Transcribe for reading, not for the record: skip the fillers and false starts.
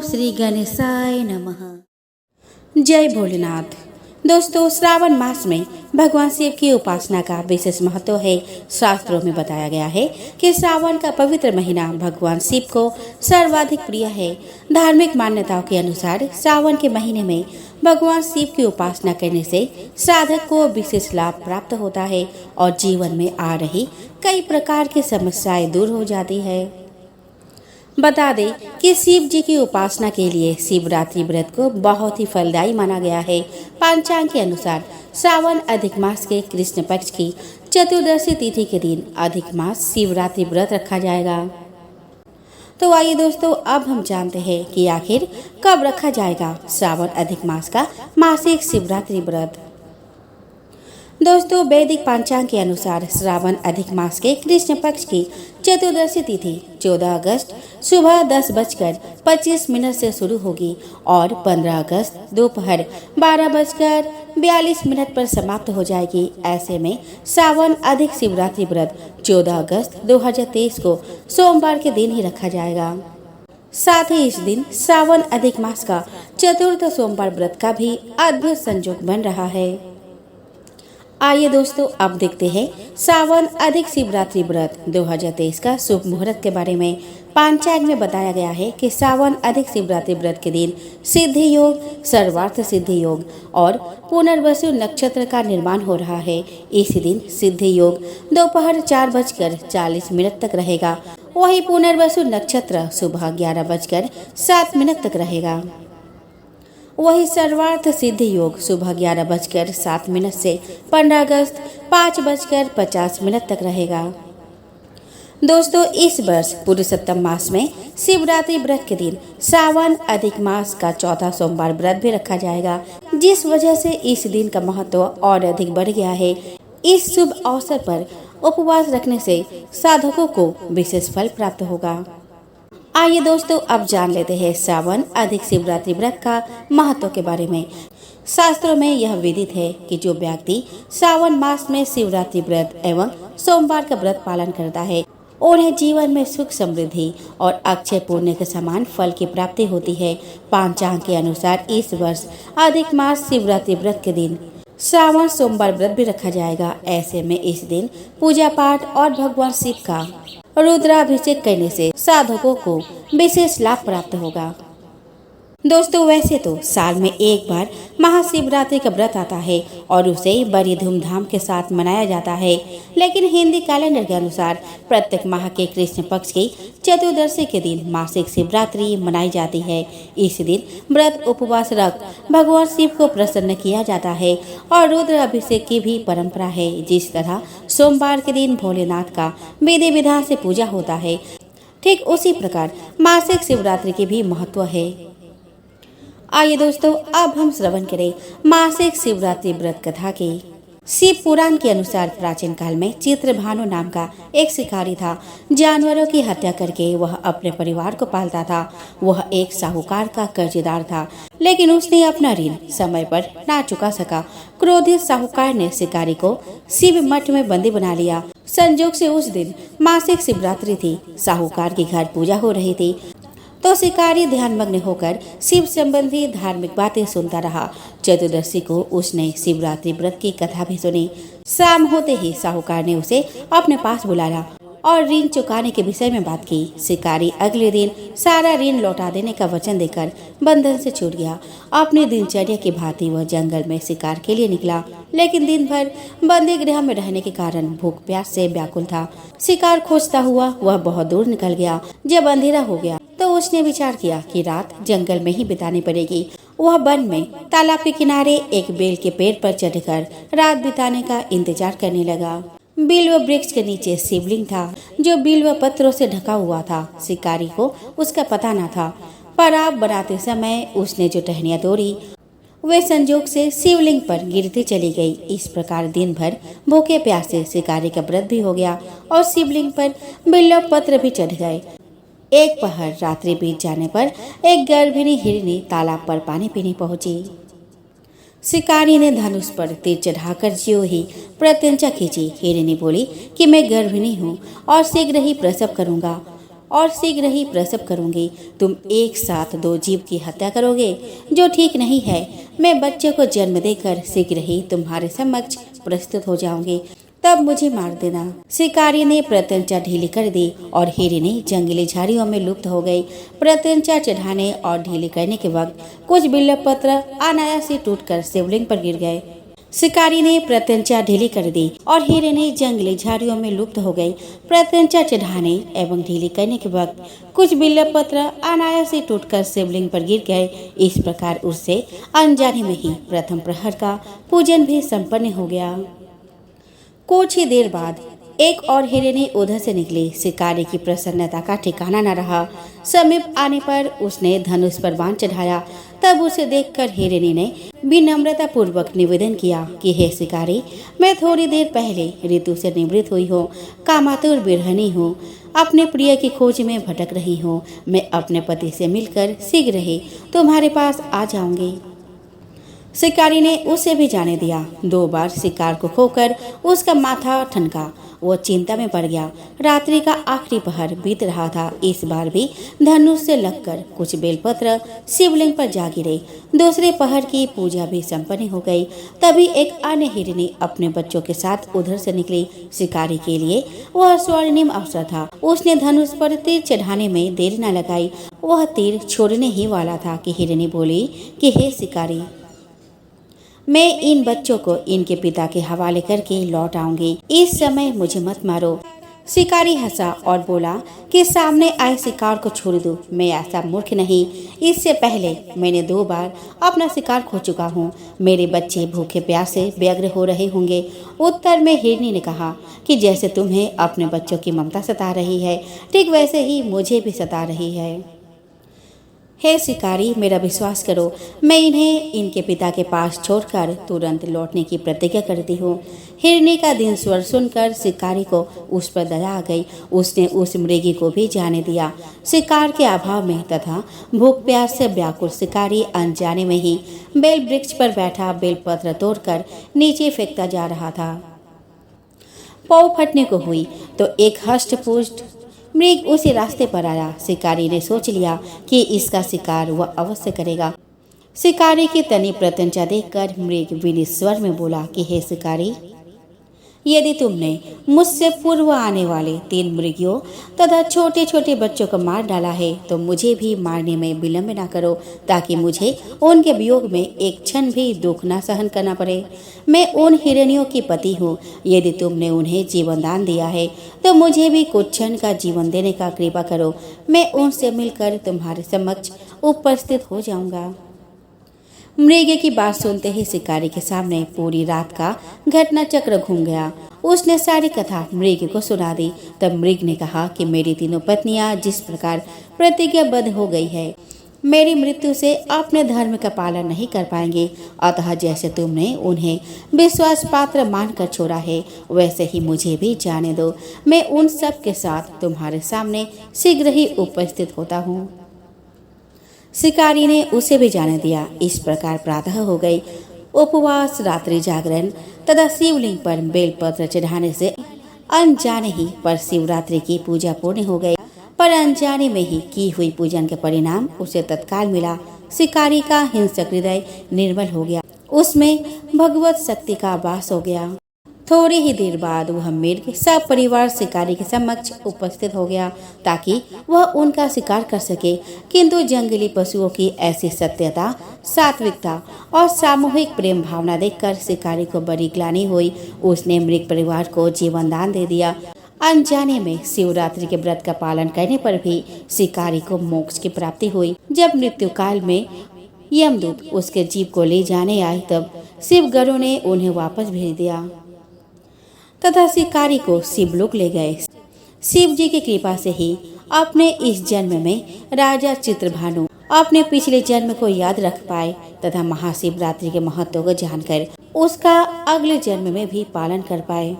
श्री गणेशाय नमः। जय भोलेनाथ। दोस्तों, श्रावण मास में भगवान शिव की उपासना का विशेष महत्व है। शास्त्रों में बताया गया है कि श्रावण का पवित्र महीना भगवान शिव को सर्वाधिक प्रिय है। धार्मिक मान्यताओं के अनुसार श्रावण के महीने में भगवान शिव की उपासना करने से साधक को विशेष लाभ प्राप्त होता है और जीवन में आ रही कई प्रकार की समस्याएं दूर हो जाती है। बता दें कि शिव जी की उपासना के लिए शिवरात्रि व्रत को बहुत ही फलदायी माना गया है। पंचांग के अनुसार श्रावण अधिक मास के कृष्ण पक्ष की चतुर्दशी तिथि के दिन अधिक मास शिवरात्रि व्रत रखा जाएगा। तो आइए दोस्तों, अब हम जानते हैं कि आखिर कब रखा जाएगा श्रावण अधिक मास का मासिक शिवरात्रि व्रत। दोस्तों, वैदिक पंचांग के अनुसार श्रावण अधिक मास के कृष्ण पक्ष की चतुर्दशी तिथि 14 अगस्त सुबह 10:25 से शुरू होगी और 15 अगस्त दोपहर 12:42 पर समाप्त हो जाएगी। ऐसे में श्रावण अधिक शिवरात्रि व्रत 14 अगस्त 2023 को सोमवार के दिन ही रखा जाएगा। साथ ही इस दिन श्रावण अधिक मास का चतुर्थ सोमवार व्रत का भी अद्भुत संयोग बन रहा है। आइए दोस्तों, अब देखते हैं श्रावण अधिक शिवरात्रि व्रत 2023 का शुभ मुहूर्त के बारे में। पंचांग में बताया गया है कि श्रावण अधिक शिवरात्रि व्रत के दिन सिद्धि योग, सर्वार्थ सिद्धि योग और पुनर्वसु नक्षत्र का निर्माण हो रहा है। इस दिन सिद्धि योग दोपहर 4:40 तक रहेगा। वही पुनर्वसु नक्षत्र सुबह 11:07 तक रहेगा। वही सर्वार्थ सिद्धि योग सुबह 11:07 से 15 अगस्त 5:50 तक रहेगा। दोस्तों, इस वर्ष पुरुषोत्तम मास में शिवरात्रि व्रत के दिन श्रावण अधिक मास का चौथा सोमवार व्रत भी रखा जाएगा, जिस वजह से इस दिन का महत्व और अधिक बढ़ गया है। इस शुभ अवसर पर उपवास रखने से साधकों को विशेष फल प्राप्त होगा। आइए दोस्तों, अब जान लेते हैं श्रावण अधिक शिवरात्रि व्रत का महत्व के बारे में। शास्त्रों में यह विदित है कि जो व्यक्ति श्रावण मास में शिवरात्रि व्रत एवं सोमवार का व्रत पालन करता है, उन्हें जीवन में सुख समृद्धि और अक्षय पुण्य के समान फल की प्राप्ति होती है। पंचांग के अनुसार इस वर्ष अधिक मास शिवरात्रि व्रत के दिन श्रावण सोमवार व्रत भी रखा जाएगा। ऐसे में इस दिन पूजा पाठ और भगवान शिव का रुद्राभिषेक करने से साधकों को विशेष लाभ प्राप्त होगा। दोस्तों, वैसे तो साल में एक बार महाशिवरात्रि का व्रत आता है और उसे बड़ी धूमधाम के साथ मनाया जाता है, लेकिन हिंदी कैलेंडर के अनुसार प्रत्येक माह के कृष्ण पक्ष की चतुर्दशी के दिन मासिक शिवरात्रि मनाई जाती है। इस दिन व्रत उपवास रख भगवान शिव को प्रसन्न किया जाता है और रुद्र अभिषेक की भी परंपरा है। जिस तरह सोमवार के दिन भोलेनाथ का विधि विधान से पूजा होता है, ठीक उसी प्रकार मासिक शिवरात्रि की भी महत्व है। आइए दोस्तों, अब हम श्रवण करें मासिक शिवरात्रि व्रत कथा की। शिव पुराण के अनुसार प्राचीन काल में चित्रभानु नाम का एक शिकारी था। जानवरों की हत्या करके वह अपने परिवार को पालता था। वह एक साहूकार का कर्जदार था, लेकिन उसने अपना ऋण समय पर ना चुका सका। क्रोधित साहूकार ने शिकारी को शिव मठ में बंदी बना लिया। संयोग से उस दिन मासिक शिवरात्रि थी। साहूकार के घर पूजा हो रही थी, तो शिकारी ध्यानमग्न होकर शिव संबंधी धार्मिक बातें सुनता रहा। चतुर्दशी को उसने शिवरात्रि व्रत की कथा भी सुनी। शाम होते ही साहूकार ने उसे अपने पास बुलाया और ऋण चुकाने के विषय में बात की। शिकारी अगले दिन सारा ऋण लौटा देने का वचन देकर बंधन से छूट गया। अपनी दिनचर्या की भांति वह जंगल में शिकार के लिए निकला, लेकिन दिन भर बंदी गृह में रहने के कारण भूख प्यास से व्याकुल था। शिकार खोजता हुआ वह बहुत दूर निकल गया। जब अंधेरा हो गया तो उसने विचार किया कि रात जंगल में ही बितानी पड़ेगी। वह वन में तालाब के किनारे एक बेल के पेड़ पर चढ़कर रात बिताने का इंतजार करने लगा। बिल्व वृक्ष के नीचे शिवलिंग था, जो बिल्व पत्रों से ढका हुआ था। शिकारी को उसका पता न था, पर आग बनाते समय उसने जो टहनियां तोड़ी वे संजोग से शिवलिंग पर गिरती चली गई। इस प्रकार दिन भर भूखे प्यासे शिकारी का व्रत भी हो गया और शिवलिंग पर बिल्व पत्र भी चढ़ गए। एक पहर रात्रि बीत जाने पर एक गर्भिणी हिरनी तालाब पर पानी पीने पहुंची। शिकारी ने धनुष पर तीर चढ़ाकर ज्यों ही प्रत्यंचा खींची। हिरनी बोली कि मैं गर्भिणी हूँ और शीघ्र ही प्रसव करूंगा। और शीघ्र ही प्रसव करूंगी। तुम एक साथ 2 जीव की हत्या करोगे, जो ठीक नहीं है। मैं बच्चे को जन्म देकर शीघ्र ही तुम्हारे समक्ष प्रस्तुत हो जाऊंगी, तब मुझे मार देना। शिकारी ने प्रत्यंचा ढीली कर दी और हिरनी जंगली झाड़ियों में लुप्त हो गई। प्रत्यंचा चढ़ाने और ढीली करने के वक्त कुछ बिल्व पत्र अनायास ही टूटकर शिवलिंग पर गिर गए। शिकारी ने प्रत्यंचा ढीली कर दी और हिरनी जंगली झाड़ियों में लुप्त हो गई। प्रत्यंचा चढ़ाने एवं ढीली करने के वक्त कुछ बिल्व पत्र अनायास ही टूटकर शिवलिंग पर गिर गए। इस प्रकार उससे अनजाने में ही प्रथम प्रहर का पूजन भी संपन्न हो गया। कुछ ही देर बाद एक और हिरनी उधर से निकली। शिकारी की प्रसन्नता का ठिकाना न रहा। समीप आने पर उसने धनुष पर बाण चढ़ाया। तब उसे देखकर हिरनी ने विनम्रता पूर्वक निवेदन किया कि हे शिकारी, मैं थोड़ी देर पहले ऋतु से निवृत्त हुई हूँ, कामातुर बिरहनी हूँ, अपने प्रिय की खोज में भटक रही हूँ। मैं अपने पति से मिलकर शीघ्र ही तुम्हारे पास आ जाऊंगी। शिकारी ने उसे भी जाने दिया। 2 बार शिकार को खोकर उसका माथा ठनका। वो चिंता में पड़ गया। रात्रि का आखिरी पहर बीत रहा था। इस बार भी धनुष से लगकर कुछ बेलपत्र शिवलिंग पर जा गिरे। दूसरे पहर की पूजा भी संपन्न हो गई। तभी एक अन्य हिरनी अपने बच्चों के साथ उधर से निकली। शिकारी के लिए वह स्वर्णिम अवसर था। उसने धनुष पर तीर चढ़ाने में देर न लगाई। वह तीर छोड़ने ही वाला था कि हिरनी बोली कि हे शिकारी, मैं इन बच्चों को इनके पिता के हवाले करके लौट आऊंगी। इस समय मुझे मत मारो। शिकारी हंसा और बोला कि सामने आए शिकार को छोड़ दो। मैं ऐसा मूर्ख नहीं। इससे पहले मैंने 2 बार अपना शिकार खो चुका हूँ। मेरे बच्चे भूखे प्यासे व्यग्र हो रहे होंगे। उत्तर में हिरनी ने कहा कि जैसे तुम्हें अपने बच्चों की ममता सता रही है, ठीक वैसे ही मुझे भी सता रही है। हे शिकारी, मेरा विश्वास करो, मैं इन्हें इनके पिता के पास छोड़कर तुरंत लौटने की प्रतिज्ञा करती हूँ। हिरनी का दिन स्वर सुनकर शिकारी को उस पर दया आ गई। उसने उस मृगी को भी जाने दिया। शिकार के अभाव में तथा भूख प्यास से व्याकुल शिकारी अनजाने में ही बेल वृक्ष पर बैठा बेलपत्र तोड़कर नीचे फेंकता जा रहा था। पौ फटने को हुई तो एक हष्ट-पुष्ट मृग उसी रास्ते पर आया। शिकारी ने सोच लिया कि इसका शिकार वह अवश्य करेगा। शिकारी की तनी प्रत्यंचा देखकर मृग विनीत स्वर में बोला कि हे शिकारी, यदि तुमने मुझसे पूर्व आने वाले 3 मृगियों तथा छोटे छोटे बच्चों को मार डाला है तो मुझे भी मारने में विलंब न करो, ताकि मुझे उनके वियोग में एक क्षण भी दुख न सहन करना पड़े। मैं उन हिरनियों की पति हूँ। यदि तुमने उन्हें जीवन दान दिया है तो मुझे भी कुछ क्षण का जीवन देने का कृपा करो। मैं उनसे मिलकर तुम्हारे समक्ष उपस्थित हो जाऊंगा। मृग की बात सुनते ही शिकारी के सामने पूरी रात का घटना चक्र घूम गया। उसने सारी कथा मृग को सुना दी। तब मृग ने कहा कि मेरी 3 पत्नियां जिस प्रकार प्रतिज्ञाबद्ध हो गई है, मेरी मृत्यु से अपने धर्म का पालन नहीं कर पाएंगे। अतः जैसे तुमने उन्हें विश्वास पात्र मानकर छोड़ा है, वैसे ही मुझे भी जाने दो। मैं उन सब के साथ तुम्हारे सामने शीघ्र ही उपस्थित होता हूँ। शिकारी ने उसे भी जाने दिया। इस प्रकार प्रातः हो गई। उपवास, रात्रि जागरण तथा शिवलिंग पर बेलपत्र चढ़ाने से अनजाने ही पर शिवरात्रि की पूजा पूर्ण हो गई। पर अनजाने में ही की हुई पूजन के परिणाम उसे तत्काल मिला। शिकारी का हिंसक हृदय निर्मल हो गया। उसमें भगवत शक्ति का वास हो गया। थोड़ी ही देर बाद वह मृग सब परिवार शिकारी के समक्ष उपस्थित हो गया ताकि वह उनका शिकार कर सके। किंतु जंगली पशुओं की ऐसी सत्यता, सात्विकता और सामूहिक प्रेम भावना देखकर शिकारी को बड़ी ग्लानि हुई। उसने मृग परिवार को जीवन दान दे दिया। अनजाने में शिवरात्रि के व्रत का पालन करने पर भी शिकारी को मोक्ष की प्राप्ति हुई। जब मृत्यु काल में यमदूत उसके जीव को ले जाने आए तब शिवगणों ने उन्हें वापस भेज दिया तथा शिकारी को शिवलोक ले गए। शिव जी की कृपा से ही अपने इस जन्म में राजा चित्रभानु अपने पिछले जन्म को याद रख पाए तथा महाशिवरात्रि के महत्व को जानकर उसका अगले जन्म में भी पालन कर पाए।